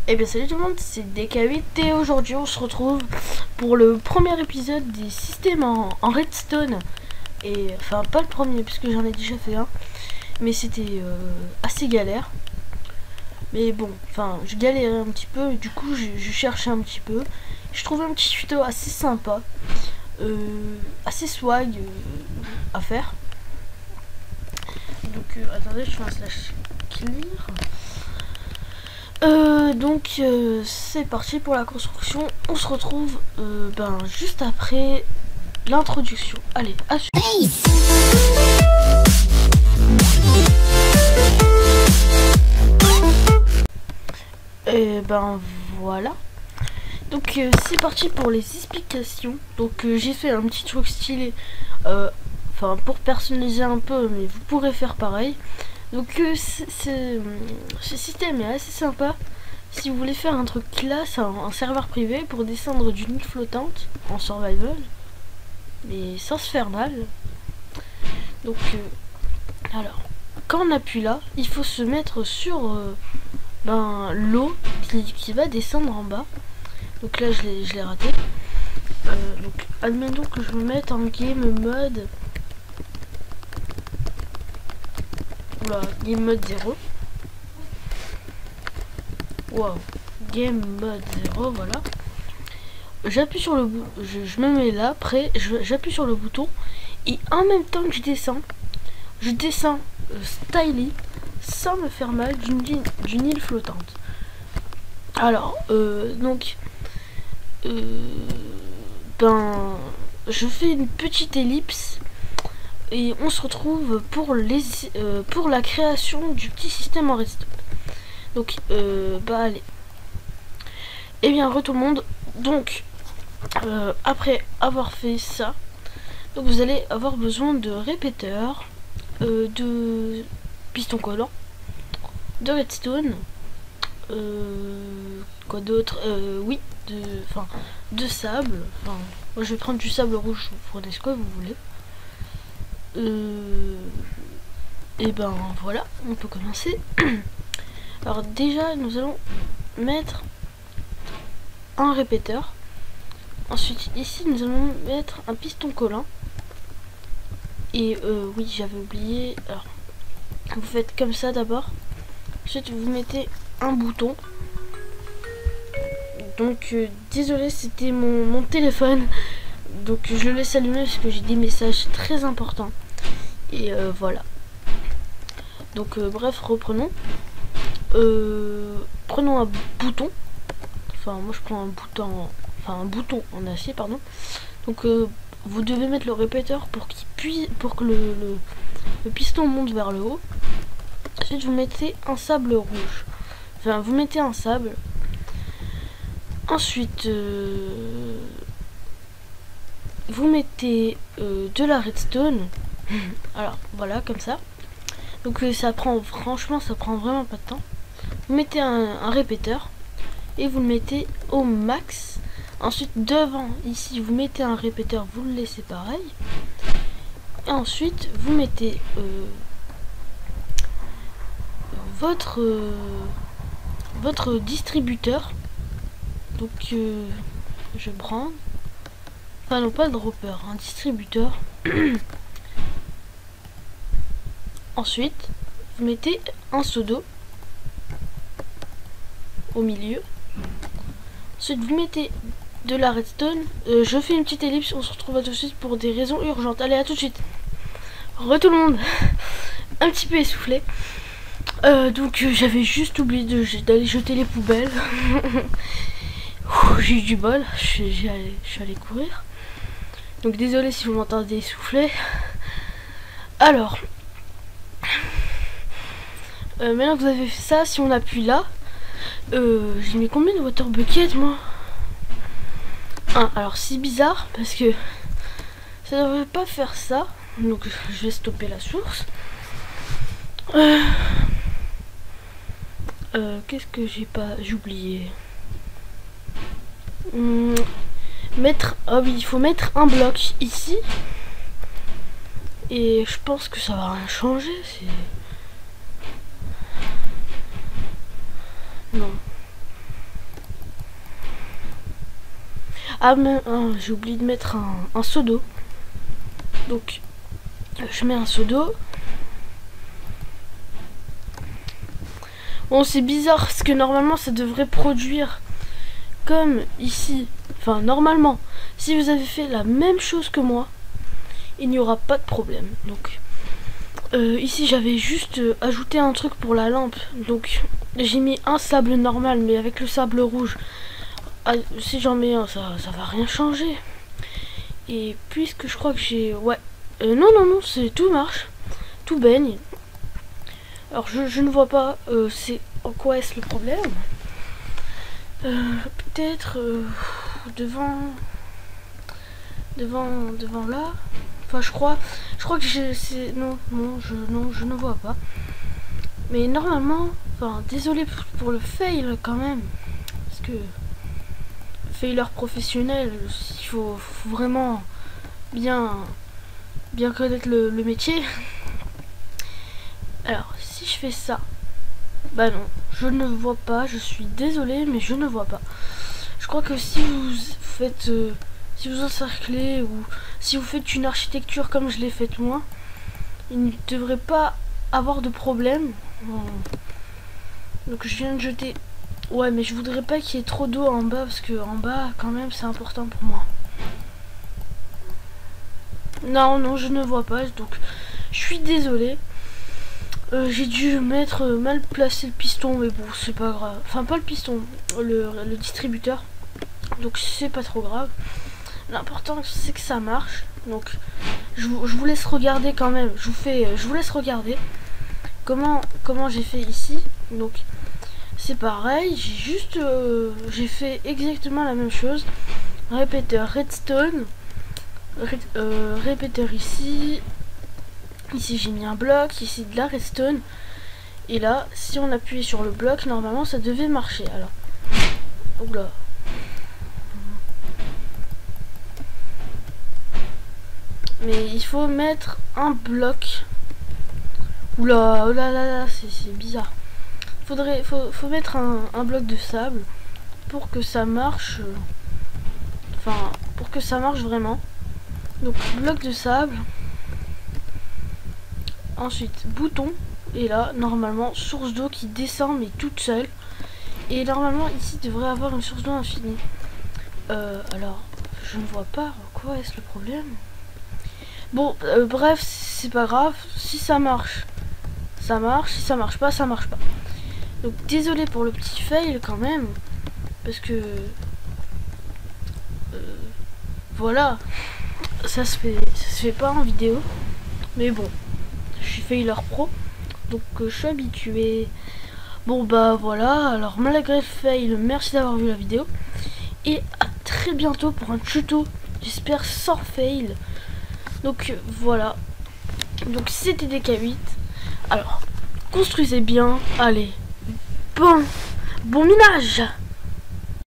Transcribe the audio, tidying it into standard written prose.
Eh bien salut tout le monde, c'est DK8 et aujourd'hui on se retrouve pour le premier épisode des systèmes en redstone. Et enfin pas le premier puisque j'en ai déjà fait un, mais c'était assez galère. Mais bon, enfin je galérais un petit peu et du coup je cherchais un petit peu. Je trouvais un petit tuto assez sympa, assez swag à faire. Donc attendez, je fais un slash clear. Donc c'est parti pour la construction. On se retrouve juste après l'introduction. Allez, à suivre. Et ben voilà. Donc c'est parti pour les explications. Donc j'ai fait un petit truc stylé. Enfin pour personnaliser un peu, mais vous pourrez faire pareil. Donc ce système est assez sympa si vous voulez faire un truc classe, un serveur privé pour descendre d'une île flottante en survival, mais sans se faire mal. Donc alors quand on appuie là, il faut se mettre sur l'eau qui va descendre en bas. Donc là je l'ai raté. Donc admettons que je me mette en game mode. Oula, game mode 0. Wow, game mode 0, voilà. J'appuie sur le bouton, je me mets là, prêt, j'appuie sur le bouton et en même temps que je descends styly sans me faire mal d'une île flottante. Alors, je fais une petite ellipse et on se retrouve pour la création du petit système en redstone. Donc, allez. Et bien, tout le monde. Donc, après avoir fait ça, donc vous allez avoir besoin de répéteurs, de pistons collants, de redstone, quoi d'autre, oui, de sable. Enfin, moi je vais prendre du sable rouge, vous prenez ce que vous voulez. Et ben voilà, on peut commencer. Alors déjà nous allons mettre un répéteur. Ensuite ici nous allons mettre un piston collant. Et oui j'avais oublié. Alors vous faites comme ça d'abord. Ensuite vous mettez un bouton. Donc désolé, c'était mon téléphone. Donc je le laisse allumer parce que j'ai des messages très importants. Et voilà. Donc bref, reprenons. Prenons un bouton. Enfin moi je prends un bouton en acier, pardon. Donc vous devez mettre le répéteur pour que le piston monte vers le haut. Ensuite vous mettez un sable rouge. Enfin vous mettez un sable. Ensuite vous mettez de la redstone. Alors voilà, comme ça. Donc franchement ça prend vraiment pas de temps. Vous mettez un répéteur et vous le mettez au max. Ensuite devant ici vous mettez un répéteur, vous le laissez pareil. Et ensuite vous mettez votre distributeur. Donc je prends, enfin non pas le dropper, un distributeur. Ensuite vous mettez un seau d'eau au milieu. Ensuite vous mettez de la redstone. Je fais une petite ellipse, on se retrouve à tout de suite pour des raisons urgentes. Allez, à tout de suite. Tout le monde. Un petit peu essoufflé. Donc j'avais juste oublié d'aller jeter les poubelles. J'ai eu du bol, je suis allé courir. Donc désolé si vous m'entendez essoufflé. Alors maintenant que vous avez fait ça, si on appuie là, j'ai mis combien de water bucket moi? Alors c'est bizarre parce que ça devrait pas faire ça. Donc je vais stopper la source. Qu'est-ce que j'ai oublié. Ah oui, il faut mettre un bloc ici. Et je pense que ça va rien changer. Non. Ah mais j'ai oublié de mettre un seau d'eau. Donc je mets un seau d'eau. Bon, c'est bizarre parce que normalement ça devrait produire comme ici. Enfin, normalement, si vous avez fait la même chose que moi, il n'y aura pas de problème. Donc ici j'avais juste ajouté un truc pour la lampe. Donc j'ai mis un sable normal, mais avec le sable rouge. Ah, si j'en mets un, ça va rien changer. Et puisque je crois que j'ai... Ouais. Non, c'est tout marche. Tout baigne. Alors je ne vois pas c'est en quoi est-ce le problème. Peut-être devant là. Enfin je crois que c'est non, je ne vois pas. Mais normalement, enfin désolé pour le fail quand même. Parce que faileur professionnel, il faut vraiment bien connaître le métier. Alors si je fais ça, bah non, je ne vois pas, je suis désolée mais je ne vois pas. Je crois que si vous faites si vous encerclez ou si vous faites une architecture comme je l'ai faite moi, il ne devrait pas avoir de problème. Donc je viens de jeter. Ouais, mais je voudrais pas qu'il y ait trop d'eau en bas parce que en bas quand même c'est important pour moi. Non, je ne vois pas, donc je suis désolée. J'ai dû mettre mal placer le piston, mais bon, c'est pas grave. Enfin, pas le piston, le distributeur. Donc c'est pas trop grave. L'important c'est que ça marche. Donc je vous laisse regarder quand même. Je vous laisse regarder comment j'ai fait ici. Donc c'est pareil, j'ai fait exactement la même chose. Répéteur redstone, répéteur ici. Ici j'ai mis un bloc, ici de la redstone. Et là, si on appuyait sur le bloc, normalement ça devait marcher. Alors, oula. Mais il faut mettre un bloc. Oula, oh là là, c'est bizarre. Faut mettre un bloc de sable pour que ça marche. Enfin, pour que ça marche vraiment. Donc, bloc de sable. Ensuite, bouton. Et là, normalement, source d'eau qui descend mais toute seule. Et normalement, ici, devrait avoir une source d'eau infinie. Alors, je ne vois pas. Quoi est-ce le problème? Bon, bref, c'est pas grave. Si ça marche, ça marche. Si ça marche pas, ça marche pas. Donc, désolé pour le petit fail quand même. Parce que... voilà. Ça se fait pas en vidéo. Mais bon, je suis faileur pro. Donc, je suis habitué. Bon, bah voilà. Alors, malgré le fail, merci d'avoir vu la vidéo. Et à très bientôt pour un tuto. J'espère sans fail. Donc voilà. Donc c'était DK8. Alors, construisez bien. Allez. Bon minage.